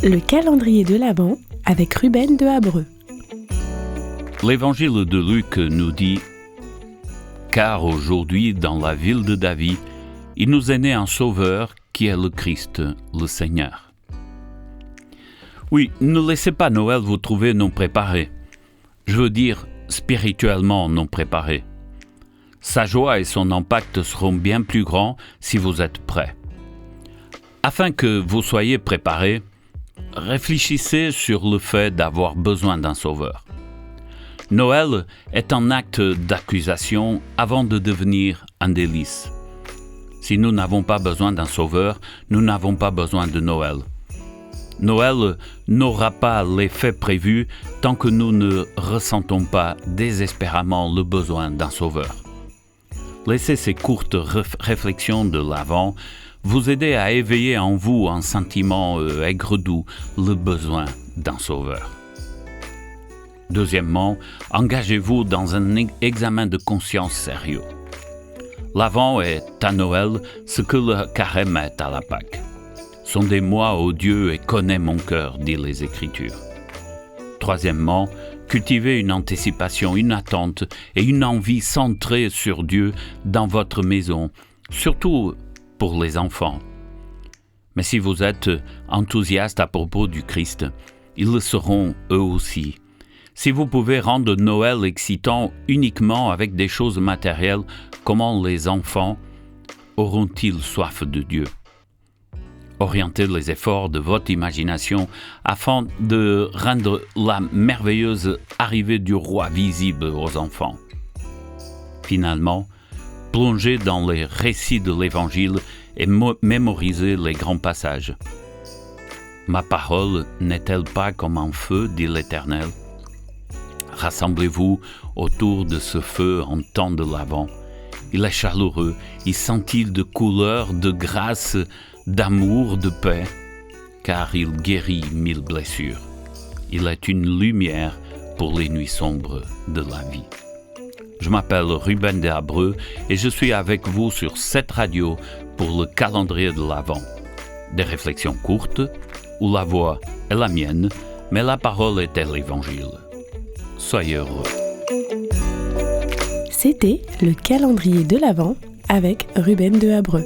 Le calendrier de l'Avent avec Ruben de Habreux. L'évangile de Luc nous dit « Car aujourd'hui, dans la ville de David, il nous est né un sauveur qui est le Christ, le Seigneur. » Oui, ne laissez pas Noël vous trouver non préparé. Je veux dire spirituellement non préparé. Sa joie et son impact seront bien plus grands si vous êtes prêts. Afin que vous soyez préparés, réfléchissez sur le fait d'avoir besoin d'un sauveur. Noël est un acte d'accusation avant de devenir un délice. Si nous n'avons pas besoin d'un sauveur, nous n'avons pas besoin de Noël. Noël n'aura pas l'effet prévu tant que nous ne ressentons pas désespérément le besoin d'un sauveur. Laissez ces courtes réflexions de l'Avent vous aider à éveiller en vous un sentiment aigre-doux, le besoin d'un sauveur. Deuxièmement, engagez-vous dans un examen de conscience sérieux. L'Avent est à Noël ce que le carême est à la Pâque. Sondez-moi, ô Dieu, et connais mon cœur, dit les Écritures. Troisièmement, cultivez une anticipation, une attente et une envie centrée sur Dieu dans votre maison, surtout pour les enfants. Mais si vous êtes enthousiaste à propos du Christ, ils le seront eux aussi. Si vous pouvez rendre Noël excitant uniquement avec des choses matérielles, comment les enfants auront-ils soif de Dieu? Orientez les efforts de votre imagination afin de rendre la merveilleuse arrivée du roi visible aux enfants. Finalement, plongez dans les récits de l'Évangile et mémorisez les grands passages. Ma parole n'est-elle pas comme un feu, dit l'Éternel? Rassemblez-vous autour de ce feu en temps de l'Avent. Il est chaleureux, il scintille de couleurs, de grâce, d'amour, de paix, car il guérit 1000 blessures. Il est une lumière pour les nuits sombres de la vie. Je m'appelle Ruben de Habreux et je suis avec vous sur cette radio pour le calendrier de l'Avent. Des réflexions courtes où la voix est la mienne, mais la parole est l'Évangile. Soyez heureux. C'était le calendrier de l'Avent avec Ruben de Habreux.